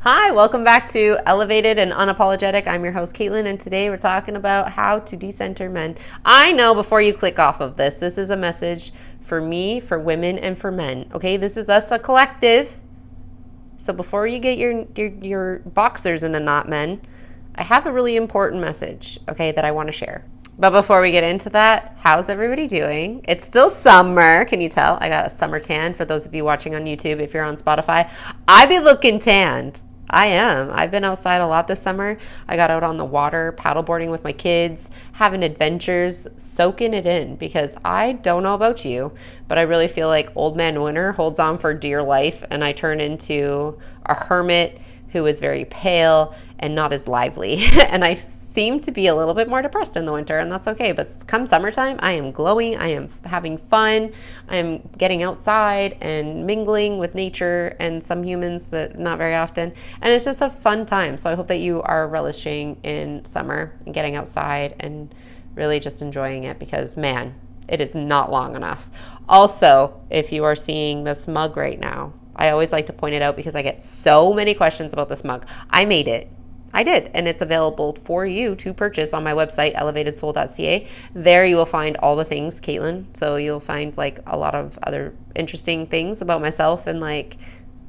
Hi, welcome back to Elevated and Unapologetic. I'm your host, Caitlin, and today we're talking about how to decenter men. I know before you click off of this is a message for me, for women, and for men. Okay, this is us, a collective. So before you get your boxers in a knot, men, I have a really important message, okay, that I want to share. But before we get into that, how's everybody doing? It's still summer. Can you tell? I got a summer tan. For those of you watching on YouTube, if you're on Spotify, I be looking tanned. I am. I've been outside a lot this summer. I got out on the water, paddleboarding with my kids, having adventures, soaking it in, because I don't know about you, but I really feel like old man winter holds on for dear life, and I turn into a hermit who is very pale and not as lively. And I seem to be a little bit more depressed in the winter, and that's okay. But come summertime, I am glowing, I am having fun, I am getting outside and mingling with nature and some humans, but not very often. And it's just a fun time. So I hope that you are relishing in summer and getting outside and really just enjoying it, because man, it is not long enough. Also, if you are seeing this mug right now, I always like to point it out because I get so many questions about this mug. I made it. I did, and it's available for you to purchase on my website, elevatedsoul.ca. There you will find all the things, Caitlin. So you'll find like a lot of other interesting things about myself and like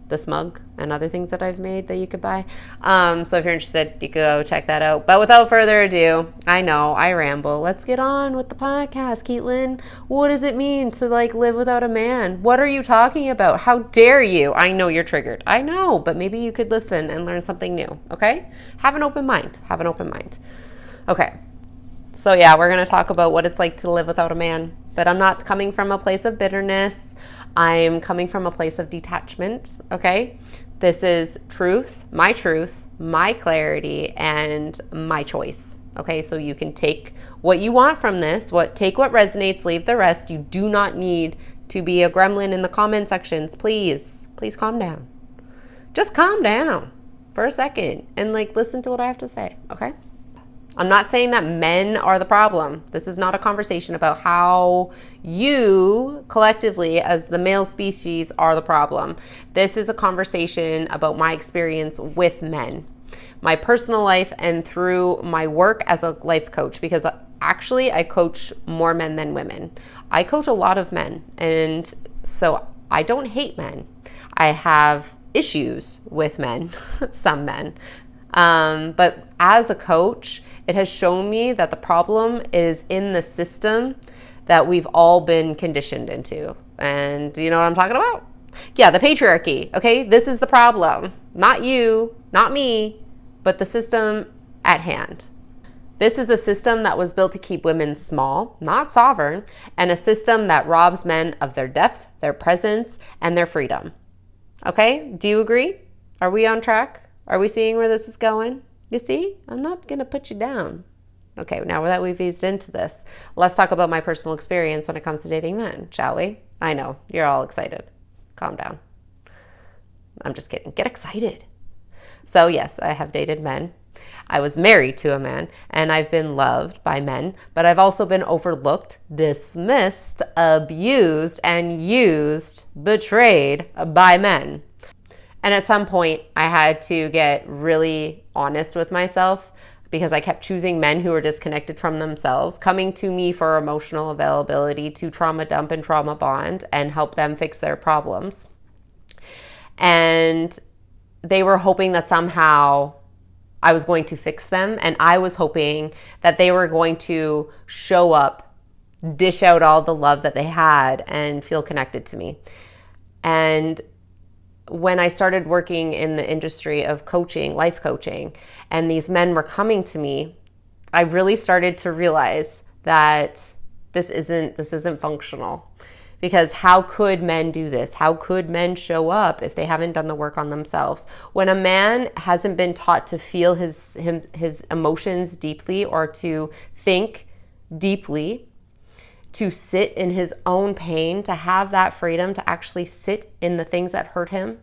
this mug and other things that I've made that you could buy. So if you're interested, you can go check that out. But without further ado, I know I ramble. Let's get on with the podcast, Caitlin. What does it mean to like live without a man? What are you talking about? How dare you? I know you're triggered. I know, but maybe you could listen and learn something new. Okay? Have an open mind. Have an open mind. Okay. So yeah, we're going to talk about what it's like to live without a man, but I'm not coming from a place of bitterness. I'm coming from a place of detachment, okay? This is truth, my clarity, and my choice, okay? So you can take what you want from this, take what resonates, leave the rest. You do not need to be a gremlin in the comment sections. Please calm down. Just calm down for a second and like listen to what I have to say, okay? I'm not saying that men are the problem. This is not a conversation about how you collectively as the male species are the problem. This is a conversation about my experience with men, my personal life, and through my work as a life coach, because actually I coach more men than women. I coach a lot of men, and so I don't hate men. I have issues with men, some men. But as a coach, it has shown me that the problem is in the system that we've all been conditioned into. And you know what I'm talking about? Yeah, the patriarchy, okay? This is the problem. Not you, not me, but the system at hand. This is a system that was built to keep women small, not sovereign, and a system that robs men of their depth, their presence, and their freedom. Okay? Do you agree? Are we on track? Are we seeing where this is going? You see, I'm not going to put you down. Okay, now that we've eased into this, let's talk about my personal experience when it comes to dating men, shall we? I know, you're all excited. Calm down. I'm just kidding. Get excited. So yes, I have dated men. I was married to a man, and I've been loved by men, but I've also been overlooked, dismissed, abused, and used, betrayed by men. And at some point, I had to get really honest with myself, because I kept choosing men who were disconnected from themselves, coming to me for emotional availability to trauma dump and trauma bond and help them fix their problems. And they were hoping that somehow I was going to fix them, and I was hoping that they were going to show up, dish out all the love that they had, and feel connected to me. And when I started working in the industry of coaching, life coaching, and these men were coming to me, I really started to realize that this isn't functional. Because how could men do this? How could men show up if they haven't done the work on themselves? When a man hasn't been taught to feel his emotions deeply, or to think deeply, to sit in his own pain, to have that freedom to actually sit in the things that hurt him,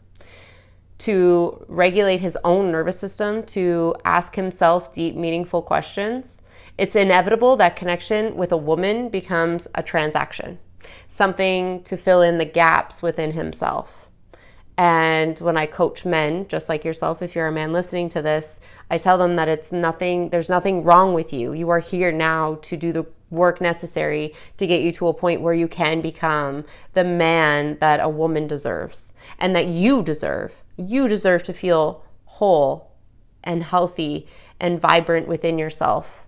to regulate his own nervous system, to ask himself deep, meaningful questions, it's inevitable that connection with a woman becomes a transaction, something to fill in the gaps within himself. And when I coach men, just like yourself, if you're a man listening to this, I tell them that there's nothing wrong with you. You are here now to do the work necessary to get you to a point where you can become the man that a woman deserves and that you deserve. You deserve to feel whole and healthy and vibrant within yourself.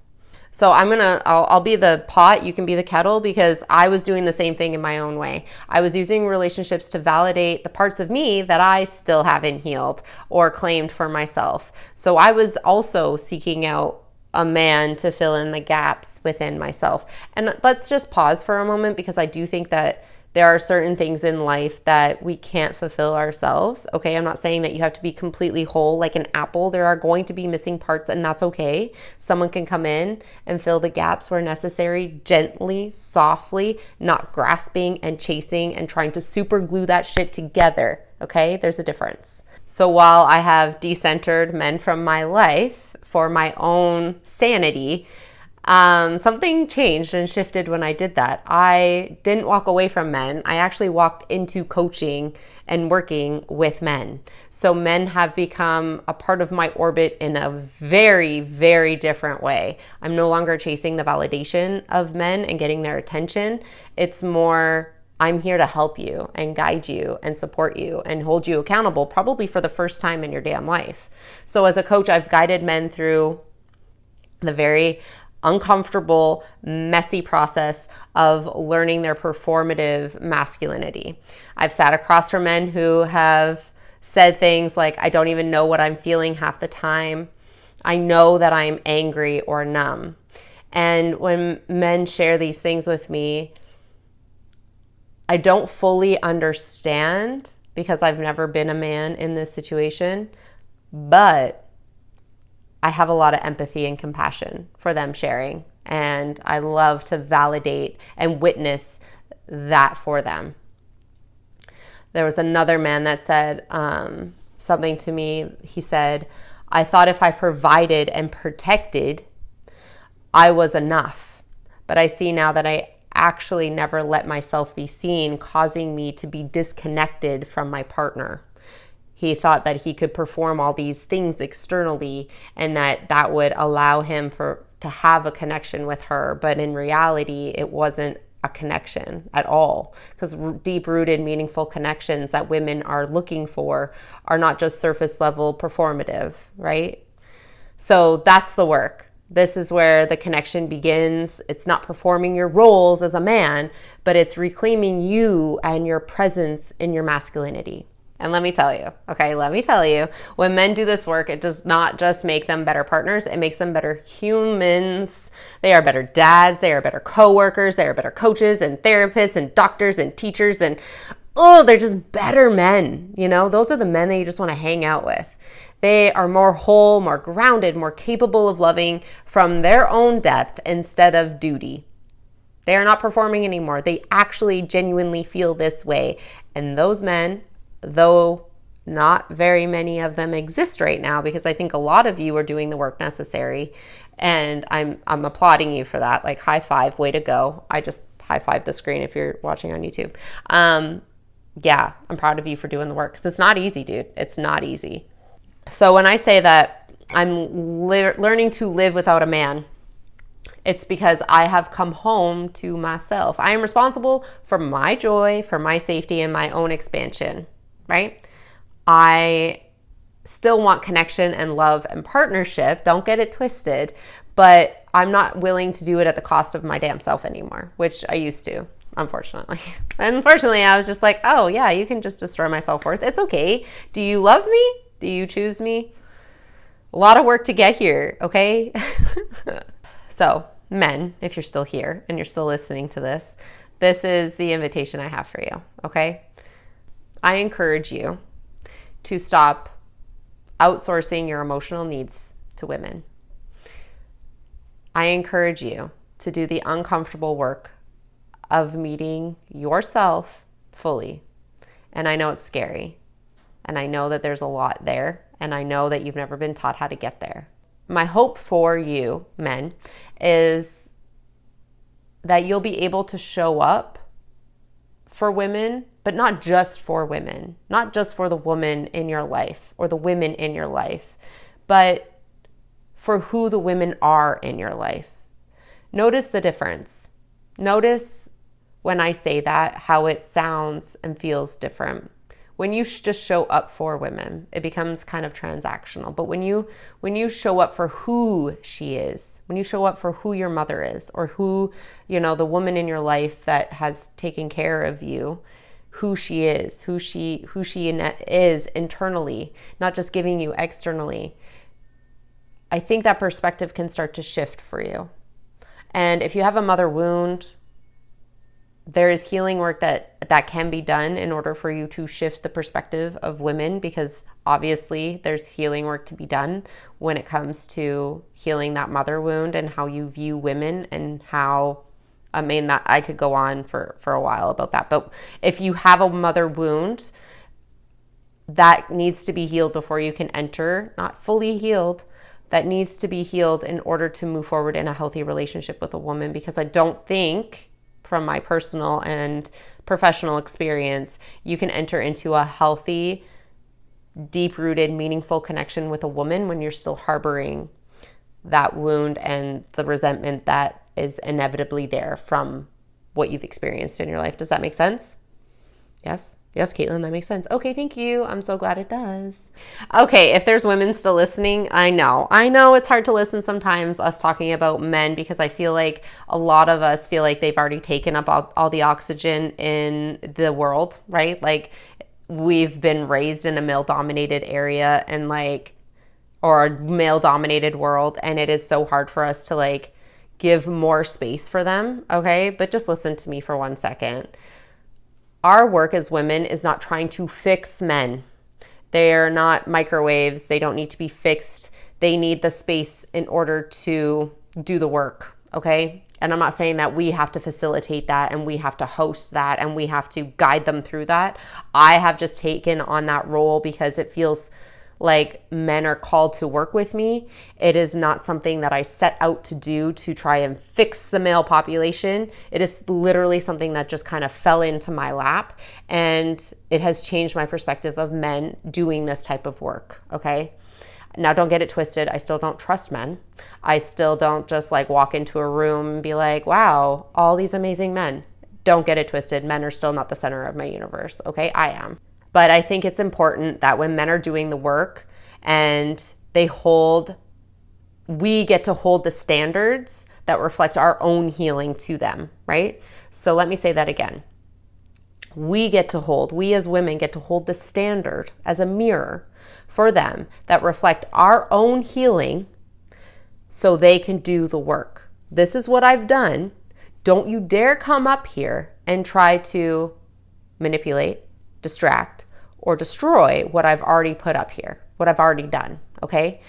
So I'll be the pot, you can be the kettle, because I was doing the same thing in my own way. I was using relationships to validate the parts of me that I still haven't healed or claimed for myself. So I was also seeking out a man to fill in the gaps within myself. And let's just pause for a moment, because I do think that there are certain things in life that we can't fulfill ourselves. Okay, I'm not saying that you have to be completely whole like an apple. There are going to be missing parts, and that's okay. Someone can come in and fill the gaps where necessary, gently, softly, not grasping and chasing and trying to super glue that shit together. Okay, there's a difference. So while I have decentered men from my life for my own sanity, something changed and shifted when I did that. I didn't walk away from men. I actually walked into coaching and working with men. So men have become a part of my orbit in a very, very different way. I'm no longer chasing the validation of men and getting their attention. It's more, I'm here to help you and guide you and support you and hold you accountable, probably for the first time in your damn life. So as a coach, I've guided men through the very uncomfortable, messy process of learning their performative masculinity. I've sat across from men who have said things like, I don't even know what I'm feeling half the time. I know that I'm angry or numb. And when men share these things with me, I don't fully understand, because I've never been a man in this situation, but I have a lot of empathy and compassion for them sharing, and I love to validate and witness that for them. There was another man that said something to me. He said, I thought if I provided and protected, I was enough. But I see now that I actually never let myself be seen, causing me to be disconnected from my partner. He thought that he could perform all these things externally and that would allow him to have a connection with her. But in reality, it wasn't a connection at all, because deep-rooted, meaningful connections that women are looking for are not just surface level performative, right? So that's the work. This is where the connection begins. It's not performing your roles as a man, but it's reclaiming you and your presence in your masculinity. And let me tell you, when men do this work, it does not just make them better partners, it makes them better humans. They are better dads, they are better coworkers, they are better coaches and therapists and doctors and teachers, and they're just better men. You know, those are the men that you just want to hang out with. They are more whole, more grounded, more capable of loving from their own depth instead of duty. They are not performing anymore. They actually genuinely feel this way. And those men, though not very many of them exist right now, because I think a lot of you are doing the work necessary, and I'm applauding you for that. Like, high five, way to go. I just high five the screen if you're watching on YouTube. Yeah, I'm proud of you for doing the work, because it's not easy, dude. It's not easy. So when I say that I'm learning to live without a man, it's because I have come home to myself. I am responsible for my joy, for my safety, and my own expansion, right? I still want connection and love and partnership. Don't get it twisted. But I'm not willing to do it at the cost of my damn self anymore, which I used to, unfortunately. Unfortunately, I was just like, oh yeah, you can just destroy my self-worth. It's okay. Do you love me? Do you choose me? A lot of work to get here, okay? So, men, if you're still here and you're still listening to this, this is the invitation I have for you, okay? I encourage you to stop outsourcing your emotional needs to women. I encourage you to do the uncomfortable work of meeting yourself fully. And I know it's scary. And I know that there's a lot there. And I know that you've never been taught how to get there. My hope for you, men, is that you'll be able to show up for women, but not just for women, not just for the woman in your life or the women in your life, but for who the women are in your life. Notice the difference. Notice when I say that, how it sounds and feels different. When you just show up for women, it becomes kind of transactional. But when you show up for who she is, when you show up for who your mother is, or who, the woman in your life that has taken care of you, who she is, who she is internally, not just giving you externally, I think that perspective can start to shift for you. And if you have a mother wound, there is healing work that can be done in order for you to shift the perspective of women, because obviously there's healing work to be done when it comes to healing that mother wound and how you view women, and how, that I could go on for a while about that. But if you have a mother wound, that needs to be healed before you can enter, not fully healed, that needs to be healed in order to move forward in a healthy relationship with a woman. Because I don't think, from my personal and professional experience, you can enter into a healthy, deep-rooted, meaningful connection with a woman when you're still harboring that wound and the resentment that is inevitably there from what you've experienced in your life. Does that make sense? Yes? Yes, Caitlin, that makes sense. Okay, thank you. I'm so glad it does. Okay, if there's women still listening, I know it's hard to listen sometimes, us talking about men, because I feel like a lot of us feel like they've already taken up all the oxygen in the world, right? Like, we've been raised in a male-dominated area and or a male-dominated world, and it is so hard for us to give more space for them, okay? But just listen to me for 1 second. Our work as women is not trying to fix men. They're not microwaves. They don't need to be fixed. They need the space in order to do the work, okay? And I'm not saying that we have to facilitate that and we have to host that and we have to guide them through that. I have just taken on that role because it feels like men are called to work with me. It is not something that I set out to do to try and fix the male population. It is literally something that just kind of fell into my lap, and it has changed my perspective of men doing this type of work, okay? Now, don't get it twisted. I still don't trust men. I still don't just walk into a room and be like, wow, all these amazing men. Don't get it twisted. Men are still not the center of my universe, okay? I am. But I think it's important that when men are doing the work and we get to hold the standards that reflect our own healing to them, right? So let me say that again. We as women get to hold the standard as a mirror for them that reflect our own healing so they can do the work. This is what I've done. Don't you dare come up here and try to manipulate, distract, or destroy what I've already put up here, what I've already done, okay?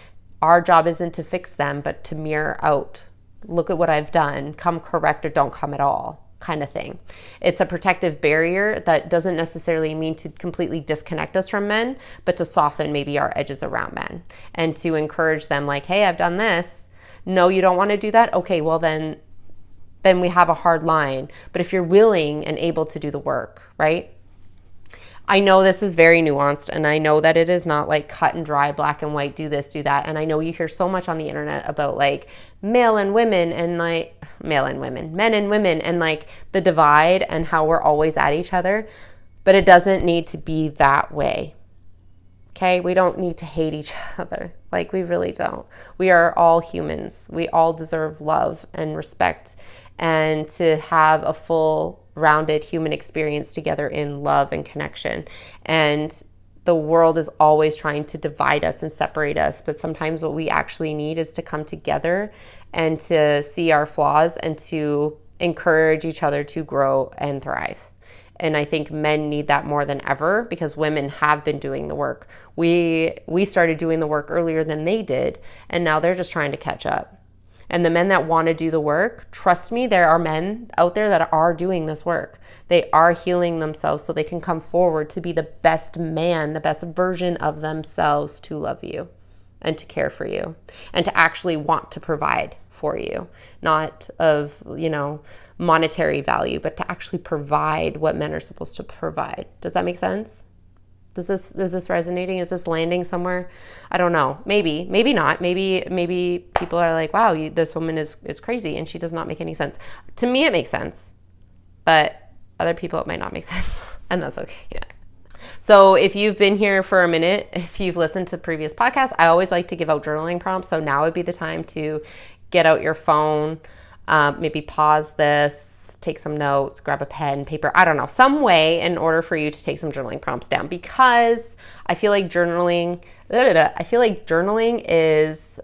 Our job isn't to fix them, but to mirror out. Look at what I've done. Come correct or don't come at all, kind of thing. It's a protective barrier that doesn't necessarily mean to completely disconnect us from men, but to soften maybe our edges around men and to encourage them hey, I've done this. No, you don't want to do that? Okay, well then we have a hard line. But if you're willing and able to do the work, right? I know this is very nuanced, and I know that it is not cut and dry, black and white, do this, do that. And I know you hear so much on the internet about male and women and male and women, men and women, and the divide and how we're always at each other. But it doesn't need to be that way. Okay? We don't need to hate each other. We really don't. We are all humans. We all deserve love and respect, and to have a full rounded human experience together in love and connection. And the world is always trying to divide us and separate us, but sometimes what we actually need is to come together and to see our flaws and to encourage each other to grow and thrive. And I think men need that more than ever, because women have been doing the work. We started doing the work earlier than they did, and now they're just trying to catch up. And the men that want to do the work, trust me, there are men out there that are doing this work. They are healing themselves so they can come forward to be the best man, the best version of themselves to love you. and to care for you and to actually want to provide for you, not of, monetary value, but to actually provide what men are supposed to provide. Does that make sense? Is this resonating? Is this landing somewhere? I don't know. Maybe not. Maybe people are like, wow, this woman is crazy and she does not make any sense. To me, it makes sense, but other people, it might not make sense. And that's okay. Yeah. So if you've been here for a minute, if you've listened to previous podcasts, I always like to give out journaling prompts. So now would be the time to get out your phone, maybe pause this, take some notes, grab a pen, paper, I don't know, some way in order for you to take some journaling prompts down, because I feel like journaling is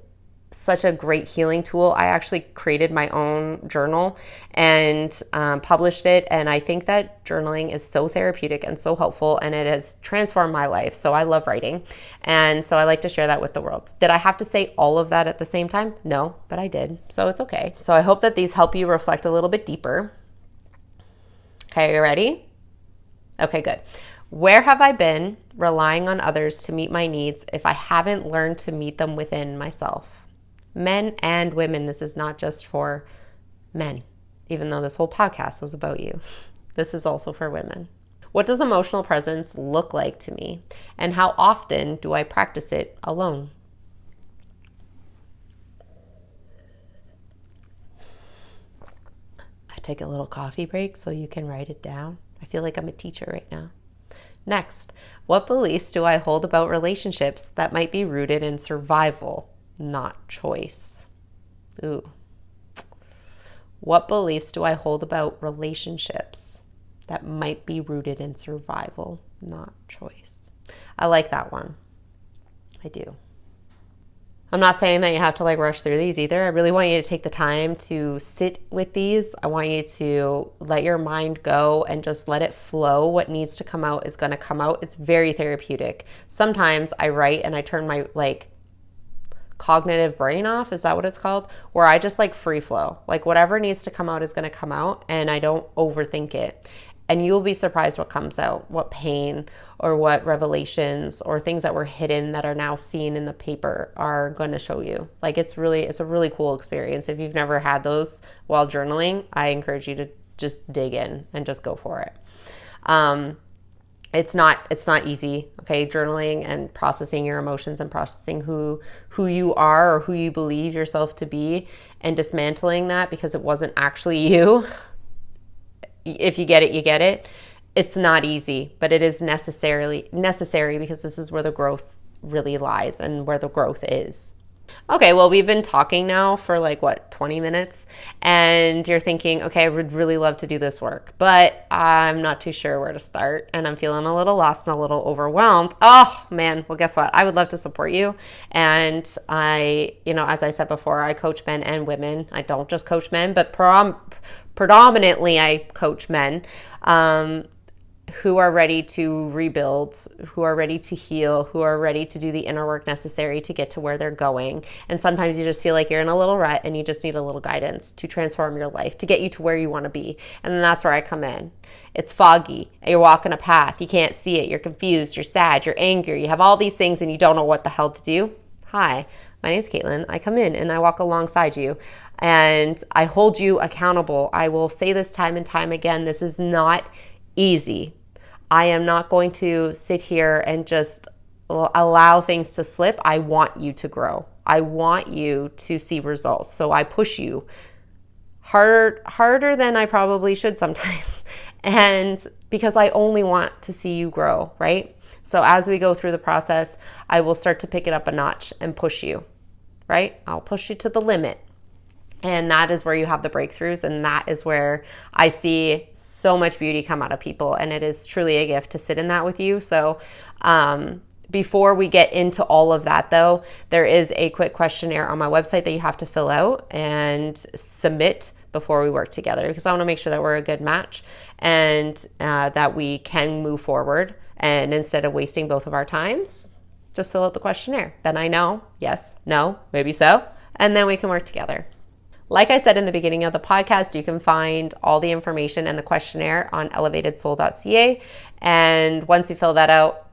such a great healing tool. I actually created my own journal and published it. And I think that journaling is so therapeutic and so helpful, and it has transformed my life. So I love writing. And so I like to share that with the world. Did I have to say all of that at the same time? No, but I did. So it's okay. So I hope that these help you reflect a little bit deeper. Okay, are you ready? Okay, good. Where have I been relying on others to meet my needs if I haven't learned to meet them within myself? Men and women, this is not just for men, even though this whole podcast was about you. This is also for women. What does emotional presence look like to me? And how often do I practice it alone? I take a little coffee break so you can write it down. I feel like I'm a teacher right now. Next, what beliefs do I hold about relationships that might be rooted in survival, not choice? Ooh. What beliefs do I hold about relationships that might be rooted in survival, not choice? I like that one. I do. I'm not saying that you have to rush through these either. I really want you to take the time to sit with these. I want you to let your mind go and just let it flow. What needs to come out is going to come out. It's very therapeutic. Sometimes I write and I turn my cognitive brain off. Is that what it's called? Where I just free flow. Whatever needs to come out is going to come out, and I don't overthink it. And you'll be surprised what comes out, what pain or what revelations or things that were hidden that are now seen in the paper are going to show you. It's a really cool experience. If you've never had those while journaling, I encourage you to just dig in and just go for it. It's not easy, okay? Journaling and processing your emotions and processing who you are or who you believe yourself to be, and dismantling that because it wasn't actually you. If you get it, you get it. It's not easy, but it is necessary because this is where the growth really lies and where the growth is. Okay, well, we've been talking now for 20 minutes, and you're thinking, okay, I would really love to do this work, but I'm not too sure where to start, and I'm feeling a little lost and a little overwhelmed. Oh, man. Well, guess what? I would love to support you, and I, as I said before, I coach men and women. I don't just coach men, but predominantly I coach men who are ready to rebuild, who are ready to heal, who are ready to do the inner work necessary to get to where they're going. And sometimes you just feel like you're in a little rut and you just need a little guidance to transform your life, to get you to where you want to be. And then that's where I come in. It's foggy. You're walking a path. You can't see it. You're confused. You're sad. You're angry. You have all these things and you don't know what the hell to do. Hi, my name is Caitlin. I come in and I walk alongside you and I hold you accountable. I will say this time and time again. This is not easy. I am not going to sit here and just allow things to slip. I want you to grow. I want you to see results. So I push you harder than I probably should sometimes. And because I only want to see you grow, right? So as we go through the process, I will start to pick it up a notch and push you, right? I'll push you to the limit. And that is where you have the breakthroughs, and that is where I see so much beauty come out of people, and it is truly a gift to sit in that with you. So before we get into all of that, though, there is a quick questionnaire on my website that you have to fill out and submit before we work together, because I want to make sure that we're a good match and that we can move forward. And instead of wasting both of our times, just fill out the questionnaire. Then I know, yes, no, maybe so, and then we can work together. Like I said in the beginning of the podcast, you can find all the information and the questionnaire on elevatedsoul.ca. And once you fill that out,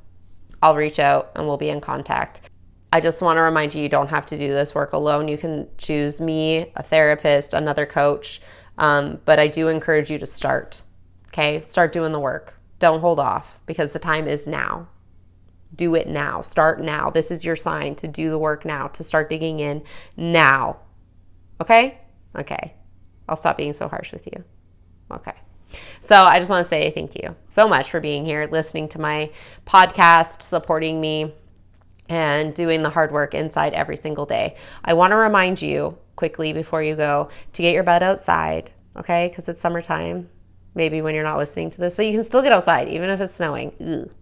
I'll reach out and we'll be in contact. I just want to remind you, you don't have to do this work alone. You can choose me, a therapist, another coach. But I do encourage you to start. Okay? Start doing the work. Don't hold off, because the time is now. Do it now. Start now. This is your sign to do the work now, to start digging in now. Okay? Okay. I'll stop being so harsh with you. Okay. So I just want to say thank you so much for being here, listening to my podcast, supporting me, and doing the hard work inside every single day. I want to remind you quickly before you go to get your butt outside, okay? Because it's summertime, maybe when you're not listening to this, but you can still get outside even if it's snowing. Ugh.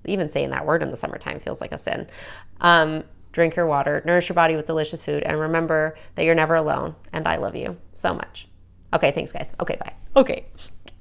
Even saying that word in the summertime feels like a sin. Drink your water, nourish your body with delicious food, and remember that you're never alone, and I love you so much. Okay, thanks guys. Okay, bye. Okay.